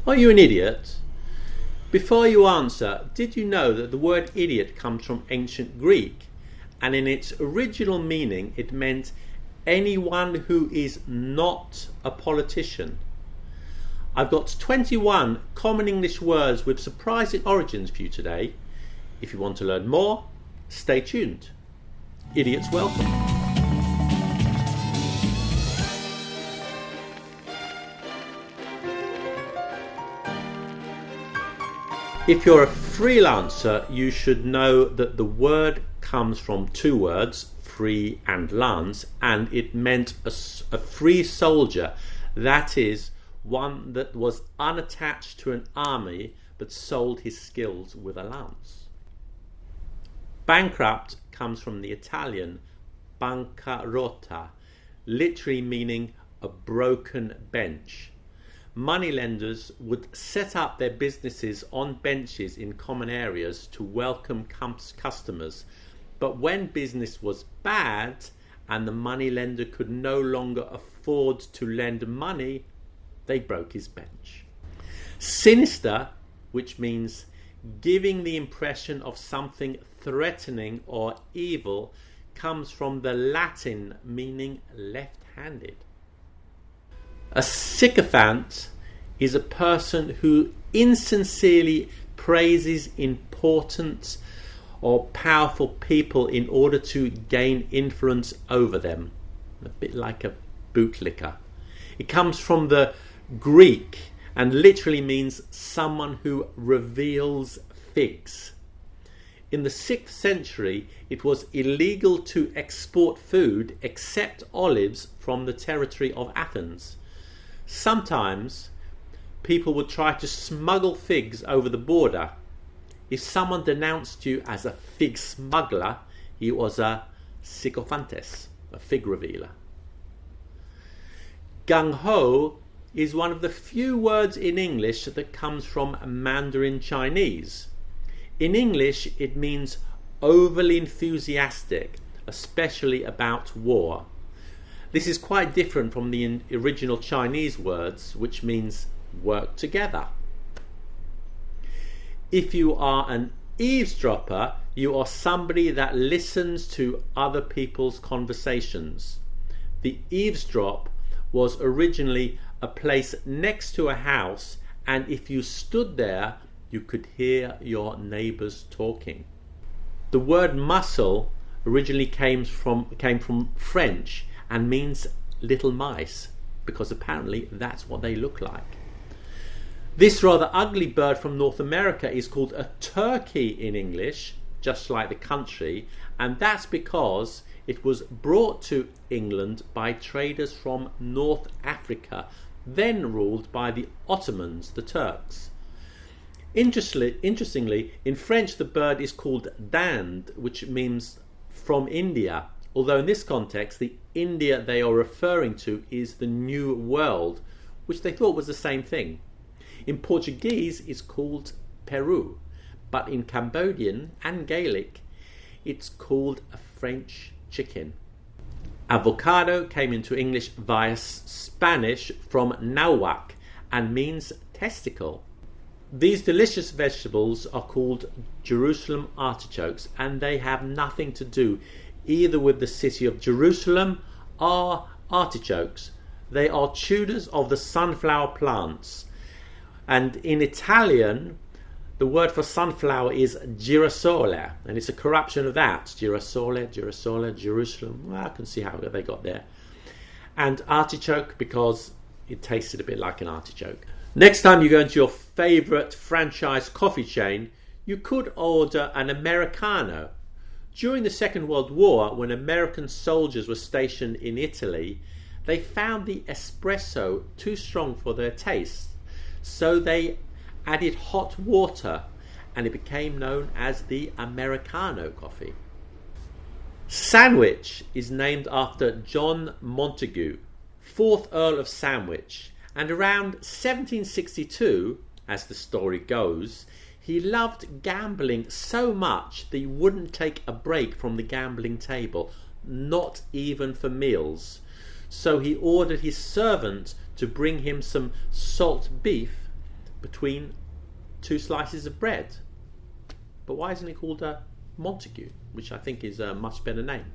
Are you an idiot? Before you answer, did you know that the word idiot comes from ancient Greek, and in its original meaning it meant anyone who is not a politician? I've got 21 common English words with surprising origins for you today. If you want to learn more, stay tuned. Idiots welcome. If you're a freelancer, you should know that the word comes from two words, free and lance, and it meant a free soldier, that is, one that was unattached to an army but sold his skills with a lance. Bankrupt comes from the Italian bancarotta, literally meaning a broken bench. Moneylenders would set up their businesses on benches in common areas to welcome customers, but when business was bad and the moneylender could no longer afford to lend money, they broke his bench. Sinister, which means giving the impression of something threatening or evil, comes from the Latin meaning left-handed. A sycophant is a person who insincerely praises important or powerful people in order to gain influence over them, a bit like a bootlicker. It comes from the Greek and literally means someone who reveals figs. In the 6th century, it was illegal to export food except olives from the territory of Athens. Sometimes people would try to smuggle figs over the border. If someone denounced you as a fig smuggler, he was a Sycophantes, a fig revealer. Gung ho is one of the few words in English that comes from Mandarin Chinese. In English, it means overly enthusiastic, especially about war. This is quite different from the original Chinese words, which means work together. If you are an eavesdropper, you are somebody that listens to other people's conversations. The eavesdrop was originally a place next to a house, and if you stood there, you could hear your neighbours talking. The word muscle originally came from French and means little mice, because apparently that's what they look like. This rather ugly bird from North America is called a turkey in English, just like the country, and that's because it was brought to England by traders from North Africa, then ruled by the Ottomans, the Turks. Interestingly, in French the bird is called dinde, which means from India, although in this context the India they are referring to is the New World, which they thought was the same thing. In Portuguese it's called Peru, but in Cambodian and Gaelic it's called a French chicken. Avocado came into English via Spanish from nahuac and means testicle. These delicious vegetables are called Jerusalem artichokes, and they have nothing to do either with the city of Jerusalem or artichokes. They are tutors of the sunflower plants, and in Italian the word for sunflower is girasole, and it's a corruption of that. Girasole, Jerusalem. Well, I can see how they got there. And artichoke because it tasted a bit like an artichoke. Next time you go into your favourite franchise coffee chain, you could order an Americano. During the Second World War, when American soldiers were stationed in Italy, they found the espresso too strong for their taste, so they added hot water and it became known as the Americano coffee. Sandwich is named after John Montagu, 4th Earl of Sandwich, and around 1762, as the story goes, he loved gambling so much that he wouldn't take a break from the gambling table, not even for meals. So he ordered his servant to bring him some salt beef between two slices of bread. But why isn't it called a Montague, which I think is a much better name?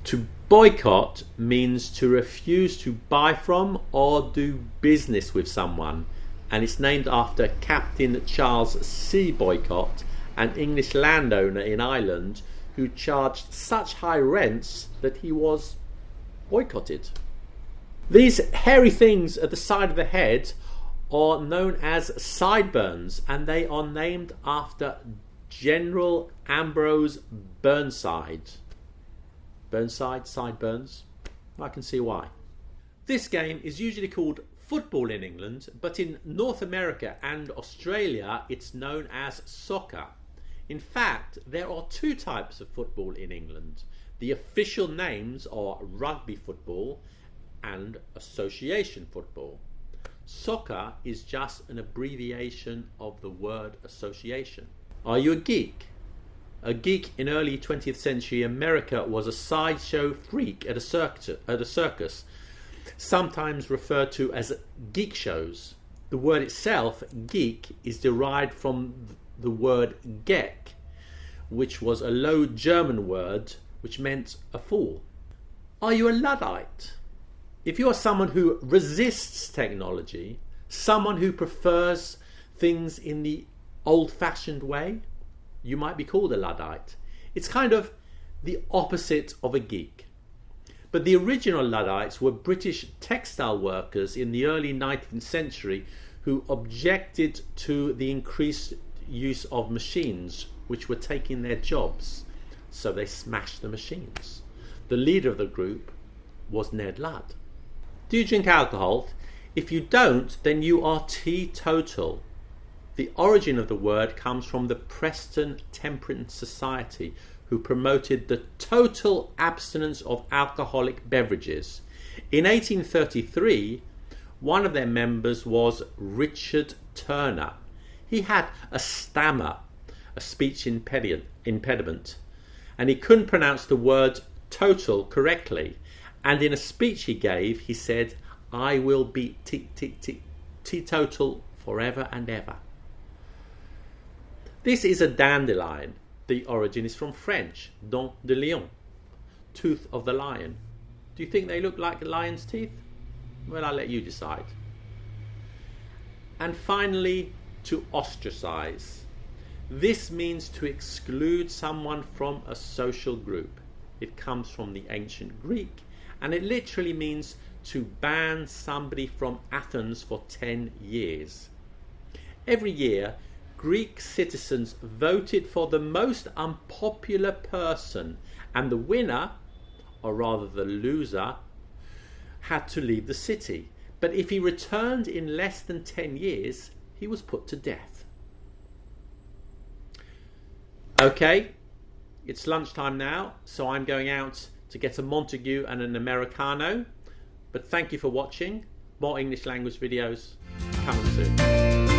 To boycott means to refuse to buy from or do business with someone, and it's named after Captain Charles C. Boycott, an English landowner in Ireland who charged such high rents that he was boycotted. These hairy things at the side of the head are known as sideburns, and they are named after General Ambrose Burnside. Burnside, sideburns. I can see why. This game is usually called football in England, but in North America and Australia it's known as soccer. In fact, there are two types of football in England. The official names are rugby football and association football. Soccer is just an abbreviation of the word association. Are you a geek? A geek in early 20th century America was a sideshow freak at a circus, sometimes referred to as geek shows. The word itself, geek, is derived from the word Geck, which was a Low German word which meant a fool. Are you a Luddite? If you are someone who resists technology, someone who prefers things in the old-fashioned way, you might be called a Luddite. It's kind of the opposite of a geek. But the original Luddites were British textile workers in the early 19th century who objected to the increased use of machines which were taking their jobs. So they smashed the machines. The leader of the group was Ned Ludd. Do you drink alcohol? If you don't, then you are teetotal. The origin of the word comes from the Preston Temperance Society, who promoted the total abstinence of alcoholic beverages. In 1833, one of their members was Richard Turner. He had a stammer, a speech impediment, and he couldn't pronounce the word total correctly. And in a speech he gave, he said, "I will be teetotal forever and ever." This is a dandelion. The origin is from French, dent de lion, tooth of the lion. Do you think they look like lion's teeth? Well, I'll let you decide. And finally, to ostracize. This means to exclude someone from a social group. It comes from the ancient Greek, and it literally means to ban somebody from Athens for 10 years. Every year, Greek citizens voted for the most unpopular person, and the winner, or rather the loser, had to leave the city. But if he returned in less than 10 years, he was put to death. Okay, it's lunchtime now, so I'm going out to get a Montague and an Americano. But thank you for watching. More English language videos coming soon.